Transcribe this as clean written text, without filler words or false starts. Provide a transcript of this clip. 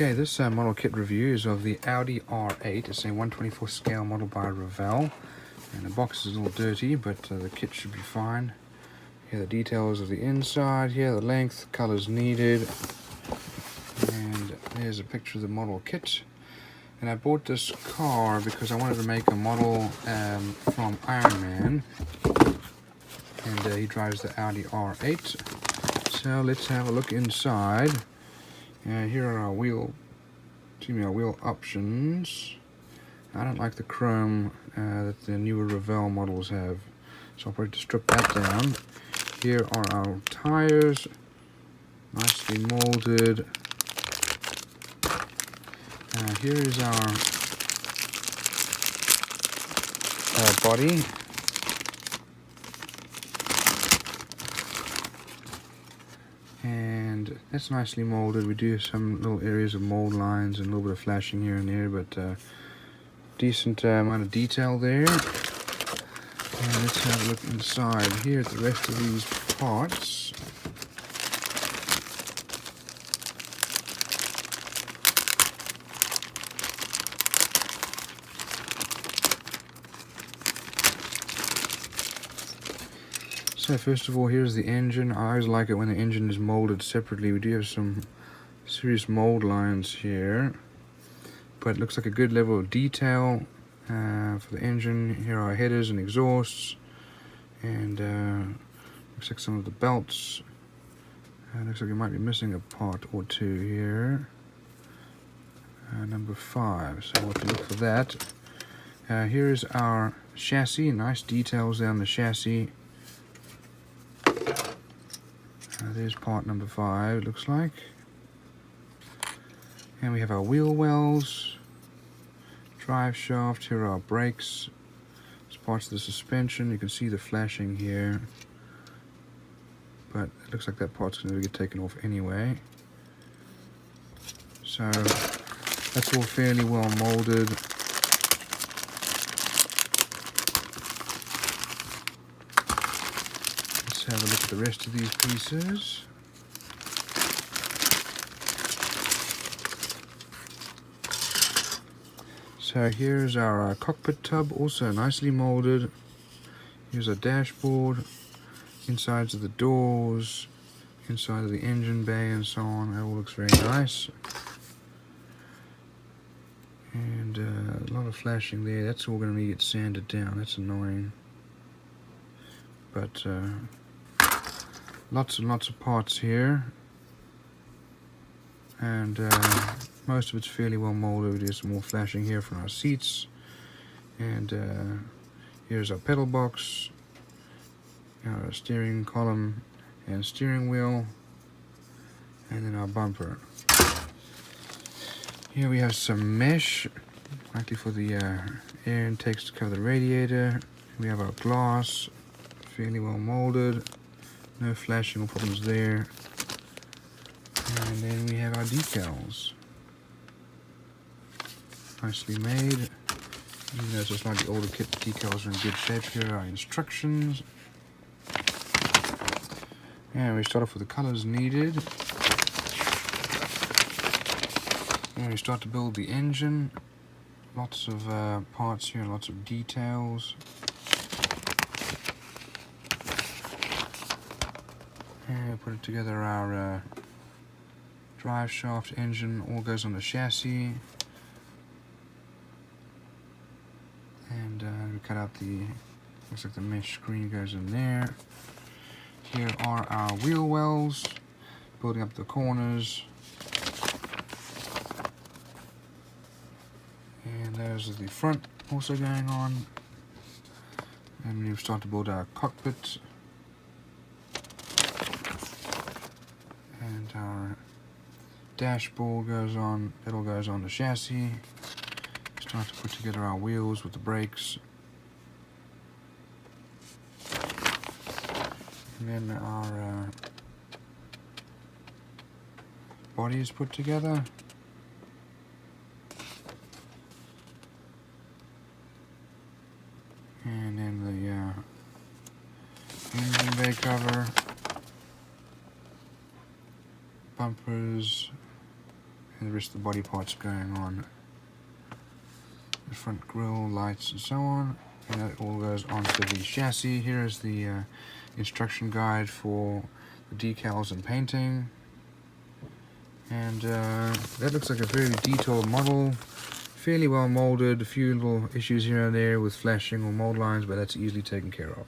Okay, this model kit review is of the Audi R8. It's a 1/24 scale model by Revell. And the box is a little dirty, but the kit should be fine. Here are the details of the inside, here the length, colors needed. And there's a picture of the model kit. And I bought this car because I wanted to make a model from Iron Man. And he drives the Audi R8. So let's have a look inside. Here are our wheel options. I don't like the chrome that the newer Revell models have, so I'll probably strip that down. Here are our tires, nicely molded. Here is our body. And that's nicely molded. We do have some little areas of mold lines and a little bit of flashing here and there, but decent amount of detail there. And let's have a look inside here at the rest of these parts. So first of all, here's the engine. I always like it when the engine is molded separately. We do have some serious mold lines here, but it looks like a good level of detail for the engine. Here are our headers and exhausts, and looks like some of the belts. Looks like we might be missing a part or two here. Number 5, so we'll have to look for that. Here is our chassis. Nice details down the chassis. There's part number 5, it looks like. And we have our wheel wells, drive shaft. Here are our brakes. It's parts of the suspension. You can see the flashing here, but it looks like that part's going to get taken off anyway. So that's all fairly well molded. Let's have a look at the rest of these pieces. So here's our cockpit tub, also nicely molded. Here's our dashboard, insides of the doors, inside of the engine bay, and so on. That all looks very nice. And a lot of flashing there. That's all going to get sanded down. That's annoying. But lots and lots of parts here. And most of it's fairly well molded. There's some more flashing here from our seats. And here's our pedal box, our steering column and steering wheel, and then our bumper. Here we have some mesh, likely for the air intakes to cover the radiator. We have our glass, fairly well molded. No flashing or problems there. And then we have our decals. Nicely made. Even though it's just like the older kit, decals are in good shape. Here are our instructions. And we start off with the colors needed. And we start to build the engine. Lots of parts here, lots of details. And we put it together. Our drive shaft, engine, all goes on the chassis. And we cut out the, looks like the mesh screen goes in there. Here are our wheel wells, building up the corners. And there's the front also going on. And we start to build our cockpit. And our dashboard goes on, it all goes on the chassis. Start to put together our wheels with the brakes. And then our body is put together. And then the engine bay cover, bumpers, and the rest of the body parts going on. The front grille, lights, and so on. And that all goes onto the chassis. Here is the instruction guide for the decals and painting. And that looks like a very detailed model. Fairly well molded, a few little issues here and there with flashing or mold lines, but that's easily taken care of.